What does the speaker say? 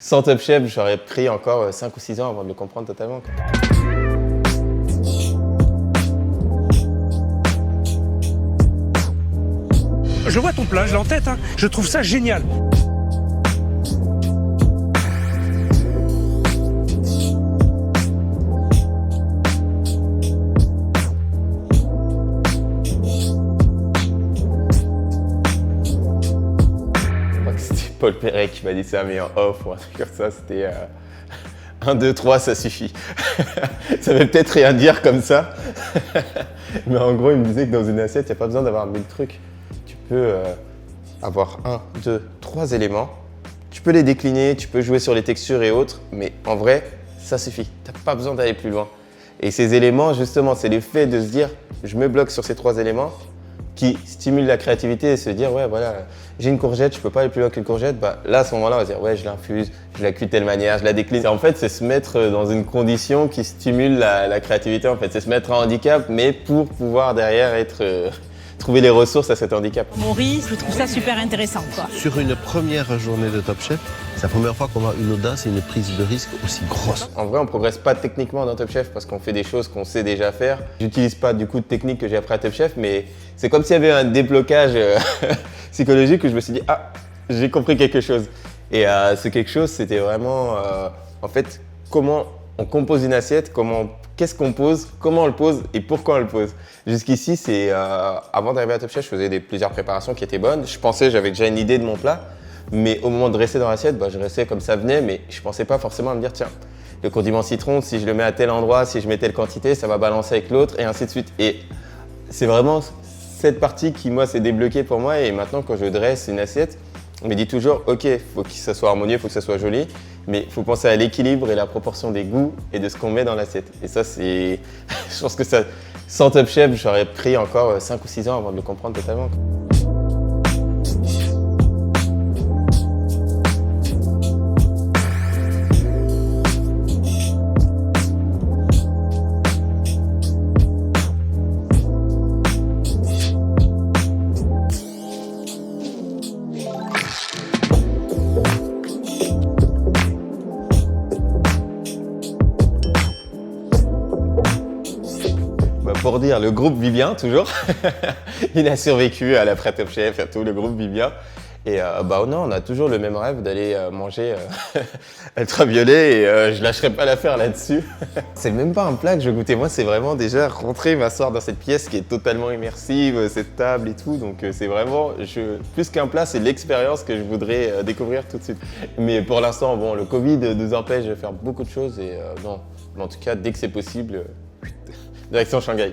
Sans Top Chef, j'aurais pris encore 5 ou 6 ans avant de le comprendre totalement, quoi. Je vois ton plat, je l'ai en tête, hein. Je trouve ça génial. Je crois que c'était Paul Perret qui m'a dit ça, mais en off ou un truc comme ça, c'était 1, 2, 3, ça suffit. Ça veut peut-être rien dire comme ça, mais en gros, il me disait que dans une assiette, il n'y a pas besoin d'avoir 1000 trucs. Tu peux avoir 1, 2, 3 éléments, tu peux les décliner, tu peux jouer sur les textures et autres, mais en vrai, ça suffit. Tu n'as pas besoin d'aller plus loin. Et ces éléments, justement, c'est l'effet de se dire, je me bloque sur ces 3 éléments qui stimulent la créativité et se dire, ouais, voilà, j'ai une courgette, je peux pas aller plus loin qu'une courgette, bah là, à ce moment-là, on va se dire, ouais, je l'infuse, je la cuis de telle manière, je la décline. En fait, c'est se mettre dans une condition qui stimule la créativité, en fait. C'est se mettre en handicap, mais pour pouvoir derrière trouver les ressources à cet handicap. Maurice, je trouve ça super intéressant, quoi. Sur une première journée de Top Chef, c'est la première fois qu'on a une audace et une prise de risque aussi grosse. En vrai, on progresse pas techniquement dans Top Chef parce qu'on fait des choses qu'on sait déjà faire. J'utilise pas du coup de technique que j'ai appris à Top Chef, mais c'est comme s'il y avait un déblocage psychologique où je me suis dit, ah, j'ai compris quelque chose. Et ce quelque chose, c'était vraiment, en fait, comment on compose une assiette, qu'est-ce qu'on pose, comment on le pose et pourquoi on le pose. Jusqu'ici, c'est avant d'arriver à Top Chef, je faisais plusieurs préparations qui étaient bonnes. Je pensais, j'avais déjà une idée de mon plat, mais au moment de rester dans l'assiette, bah, je restais comme ça venait, mais je pensais pas forcément à me dire, tiens, le condiment citron, si je le mets à tel endroit, si je mets telle quantité, ça va balancer avec l'autre et ainsi de suite. Et c'est vraiment cette partie qui, moi, s'est débloquée pour moi. Et maintenant, quand je dresse une assiette, on me dit toujours, ok, il faut que ça soit harmonieux, il faut que ça soit joli, mais il faut penser à l'équilibre et la proportion des goûts et de ce qu'on met dans l'assiette. Et ça, c'est... je pense que ça, sans Top Chef, j'aurais pris encore 5 ou 6 ans avant de le comprendre totalement, quoi. Pour dire, le groupe vit bien, toujours. Il a survécu à l'après Top Chef et à tout, le groupe vit bien. Et bah non, on a toujours le même rêve d'aller manger ultraviolet et je lâcherai pas l'affaire là-dessus. C'est même pas un plat que je goûtais, moi c'est vraiment déjà rentrer, m'asseoir dans cette pièce qui est totalement immersive, cette table et tout. Donc c'est vraiment, plus qu'un plat, c'est l'expérience que je voudrais découvrir tout de suite. Mais pour l'instant, bon, le Covid nous empêche de faire beaucoup de choses et non, mais en tout cas, dès que c'est possible, direction Shanghai.